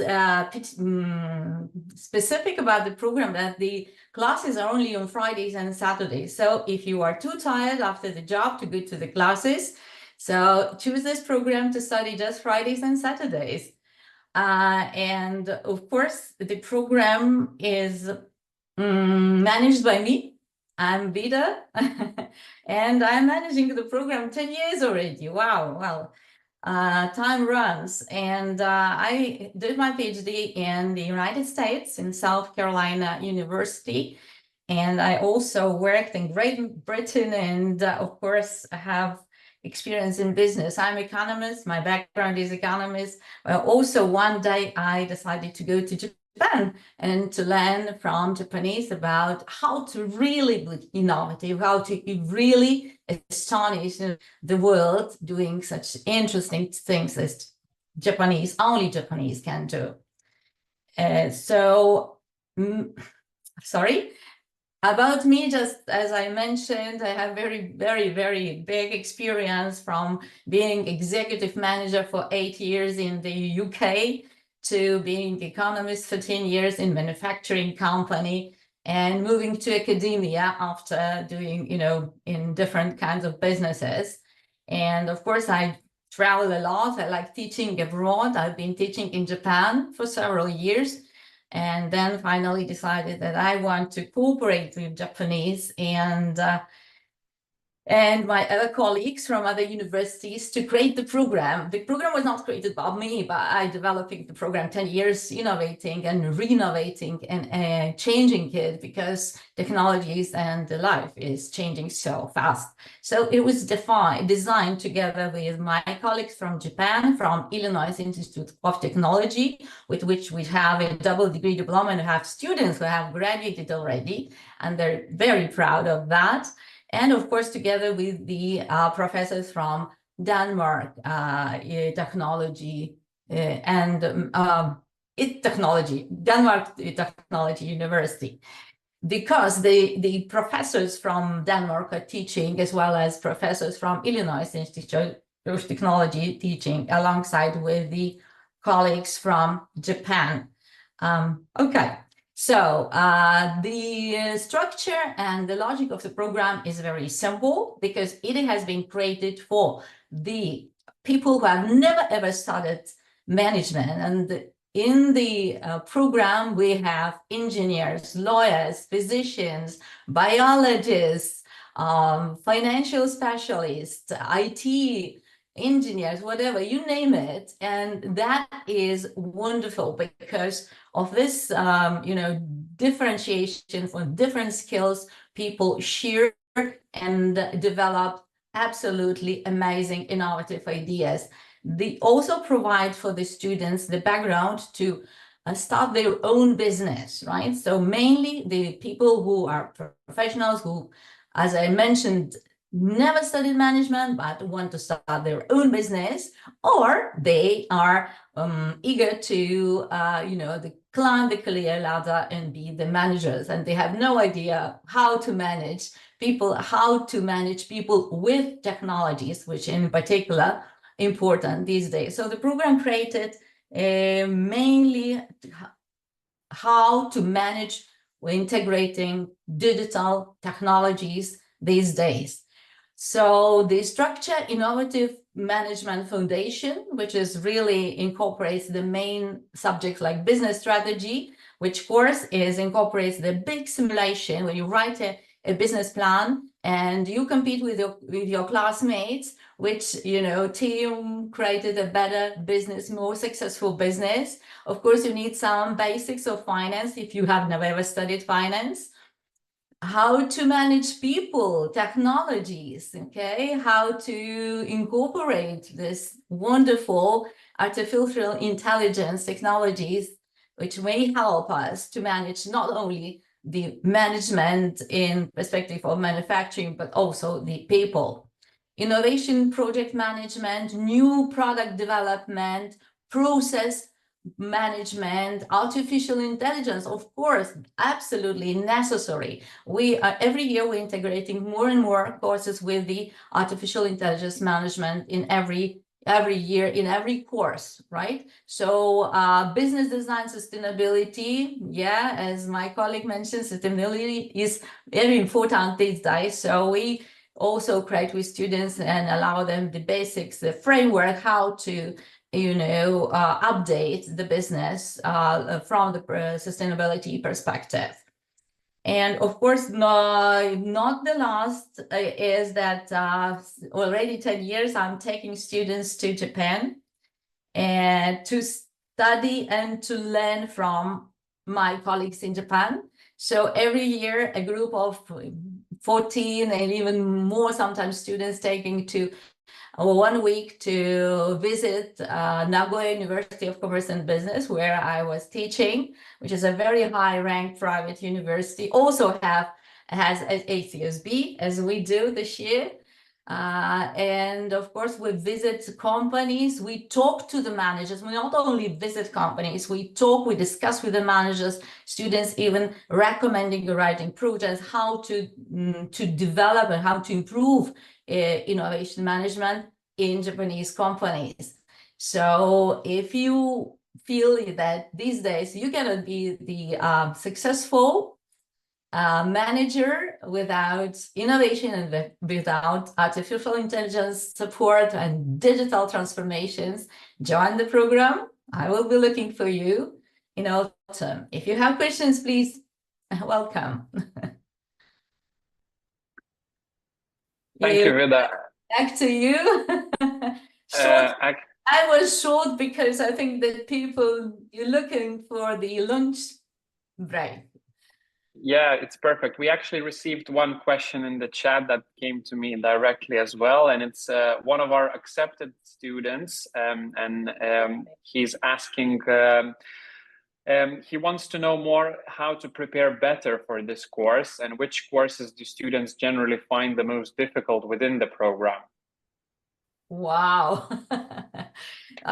specific about the program, that the classes are only on Fridays and Saturdays. So if you are too tired after the job to go to the classes, so choose this program to study just Fridays and Saturdays. And of course, the program is managed by me. I'm Vida, and I'm managing the program 10 years already. Wow, well, time runs. And I did my PhD in the United States, in South Carolina University. And I also worked in Great Britain, and of course, I have experience in business. I'm an economist, my background is economist. Also, one day I decided to go to Japan and to learn from Japanese about how to really be innovative, how to really astonish the world doing such interesting things as only Japanese can do. So sorry. About me, just as I mentioned, I have very, very, very big experience from being executive manager for 8 years in the UK to being economist for 10 years in manufacturing company and moving to academia after doing, in different kinds of businesses. And of course, I travel a lot. I like teaching abroad. I've been teaching in Japan for several years. And then finally decided that I want to cooperate with Japanese and my other colleagues from other universities to create the program. The program was not created by me, but I developing the program 10 years, innovating and renovating and changing it because technologies and the life is changing so fast. So it was designed together with my colleagues from Japan, from Illinois Institute of Technology, with which we have a double-degree diploma and have students who have graduated already, and they're very proud of that. And of course, together with the professors from Denmark, technology Denmark Technology University, because the professors from Denmark are teaching, as well as professors from Illinois Institute of Technology teaching alongside with the colleagues from Japan. Okay. So the structure and the logic of the program is very simple because it has been created for the people who have never ever studied management. And in the program, we have engineers, lawyers, physicians, biologists, financial specialists, IT engineers, whatever, you name it. And that is wonderful because of this, differentiation for different skills, people share and develop absolutely amazing, innovative ideas. They also provide for the students the background to start their own business, right? So mainly the people who are professionals who, as I mentioned, never studied management but want to start their own business, or they are eager to climb the career ladder and be the managers, and they have no idea how to manage people with technologies, which in particular important these days. So the program created mainly how to manage integrating digital technologies these days. So the structure Innovative Management Foundation, which is really incorporates the main subjects like business strategy, which course incorporates the big simulation where you write a business plan and you compete with your classmates, which team created a better business, more successful business. Of course, you need some basics of finance if you have never ever studied finance. How to manage people, technologies, okay? How to incorporate this wonderful artificial intelligence technologies, which may help us to manage not only the management in perspective of manufacturing, but also the people. Innovation, project management, new product development, process management, artificial intelligence, of course, absolutely necessary. We are every year we're integrating more and more courses with the artificial intelligence management in every year in every course, right? So business design sustainability, yeah, as my colleague mentioned, sustainability is very important these days. So we also create with students and allow them the basics, the framework, how to update the business from the sustainability perspective. And of course, not the last is that already 10 years I'm taking students to Japan and to study and to learn from my colleagues in Japan. So every year a group of 14 and even more sometimes students taking to 1 week to visit Nagoya University of Commerce and Business, where I was teaching, which is a very high-ranked private university. Also has ACSB, as we do this year. And of course, we visit companies, we talk to the managers. We not only visit companies, we talk, we discuss with the managers, students even recommending the writing projects, how to develop and how to improve innovation management in Japanese companies. So if you feel that these days you cannot be the successful manager without innovation and without artificial intelligence support and digital transformations, join the program. I will be looking for you in autumn. If you have questions, please welcome.
Thank you, Vida.
Back to you. Short, I was short because I think that people, you're looking for the lunch break.
Yeah, it's perfect. We actually received one question in the chat that came to me directly as well, and it's one of our accepted students, and he's asking, he wants to know more how to prepare better for this course and which courses do students generally find the most difficult within the program.
Wow.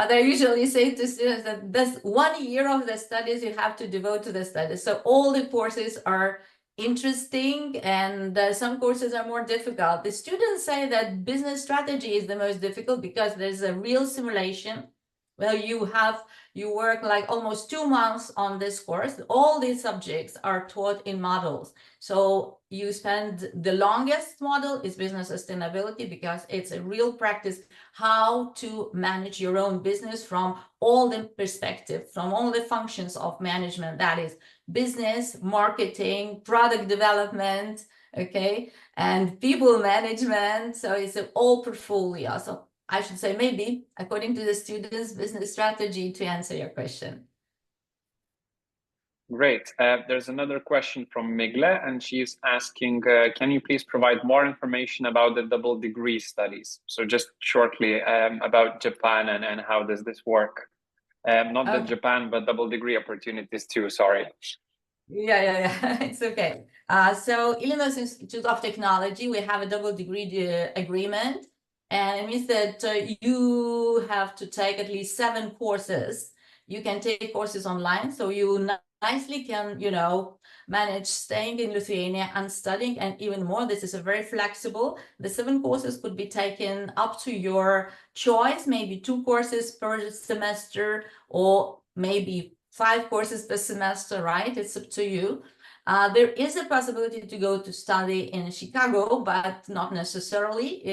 They usually say to students that this 1 year of the studies you have to devote to the studies. So all the courses are interesting and some courses are more difficult. The students say that business strategy is the most difficult because there's a real simulation. Well, you work like almost 2 months on this course. All these subjects are taught in models. So you spend the longest model is business sustainability because it's a real practice how to manage your own business from all the perspectives, from all the functions of management. That is business, marketing, product development, okay, and people management. So it's an all portfolio. So I should say maybe according to the students' business strategy to answer your question.
Great. There's another question from Migle, and she's asking, can you please provide more information about the double degree studies? So just shortly about Japan and how does this work? Not that Japan, but double degree opportunities too, sorry.
Yeah, it's okay. So Illinois Institute of Technology, we have a double degree agreement, and it means that you have to take at least 7 courses. You can take courses online, so you nicely can, manage staying in Lithuania and studying, and even more, this is a very flexible. The 7 courses could be taken up to your choice, maybe 2 courses per semester, or maybe 5 courses per semester, right? It's up to you. There is a possibility to go to study in Chicago, but not necessarily.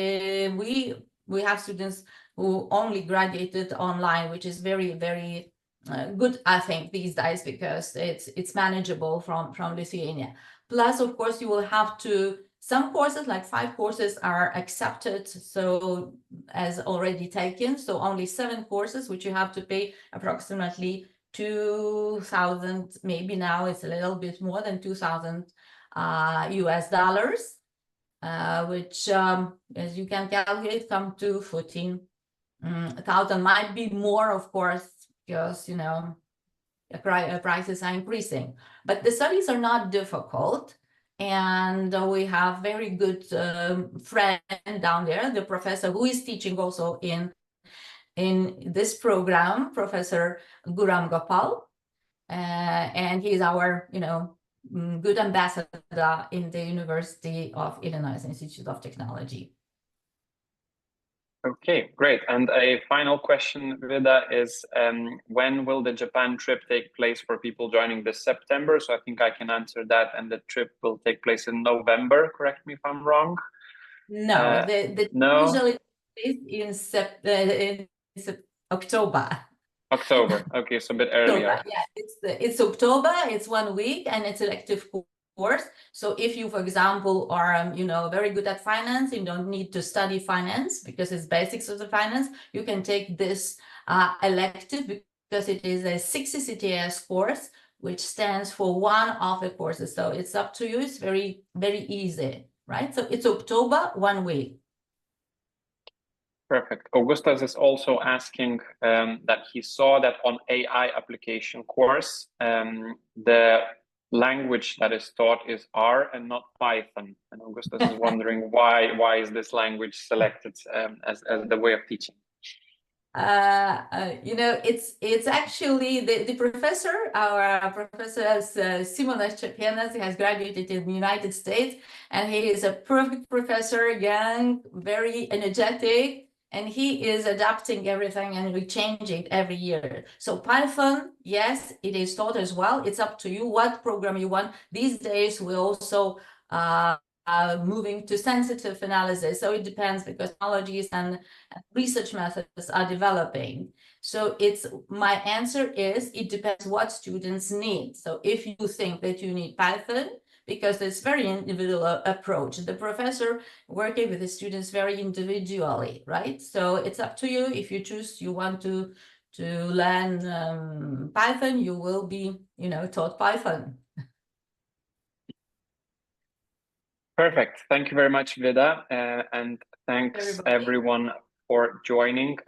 We have students who only graduated online, which is very, very good, I think, these days, because it's manageable from Lithuania. Plus, of course, you will have to, some courses, like 5 courses are accepted, so as already taken, so only 7 courses, which you have to pay approximately 2,000, maybe now it's a little bit more than 2,000 US dollars, which, as you can calculate, come to 14,000, might be more, of course, because, prices are increasing. But the studies are not difficult, and we have very good friend down there, the professor who is teaching also in this program, Professor Guram Gopal, and he's our, good ambassador in the University of Illinois Institute of Technology.
Okay, great. And a final question, Vida, is when will the Japan trip take place for people joining this September? So I think I can answer that, and the trip will take place in November, correct me if I'm wrong?
No,
no?
usually in October.
October, okay, so a bit earlier.
October, yeah, it's October, it's 1 week, and it's elective course. So if you, for example, are very good at finance, you don't need to study finance because it's basics of the finance. You can take this elective because it is a 60 CTS course, which stands for one of the courses. So it's up to you. It's very, very easy, right? So it's October, 1 week.
Perfect. Augustus is also asking that he saw that on AI application course, the language that is taught is R and not Python. And Augustus is wondering why is this language selected as the way of teaching?
It's actually the professor, our professor Simonas Čepienas, he has graduated in the United States, and he is a perfect professor, young, very energetic, and he is adapting everything and we change it every year. So Python, yes, it is taught as well. It's up to you what program you want. These days we also moving to sensitive analysis. So it depends because technologies and research methods are developing. So my answer is it depends what students need. So if you think that you need Python, because it's very individual approach, the professor working with the students very individually, right? So it's up to you. If you choose you want to learn Python, you will be, taught Python.
Perfect. Thank you very much, Vida. And thanks everyone for joining.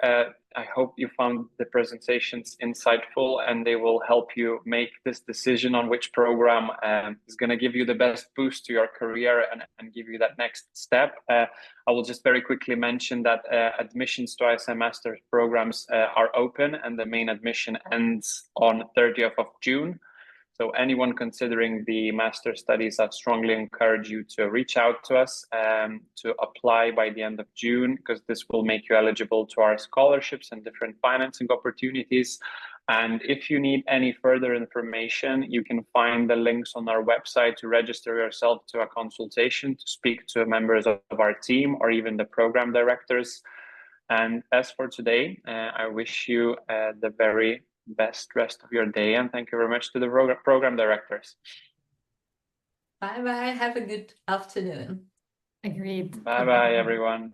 I hope you found the presentations insightful and they will help you make this decision on which program is going to give you the best boost to your career and give you that next step. I will just very quickly mention that admissions to ISM Master's programs are open and the main admission ends on 30th of June. So anyone considering the master studies, I'd strongly encourage you to reach out to us to apply by the end of June, because this will make you eligible to our scholarships and different financing opportunities. And if you need any further information, you can find the links on our website to register yourself to a consultation, to speak to members of our team or even the program directors. And as for today, I wish you the very best rest of your day, and thank you very much to the program directors.
Bye bye. Have a good afternoon.
Agreed.
Bye bye, everyone.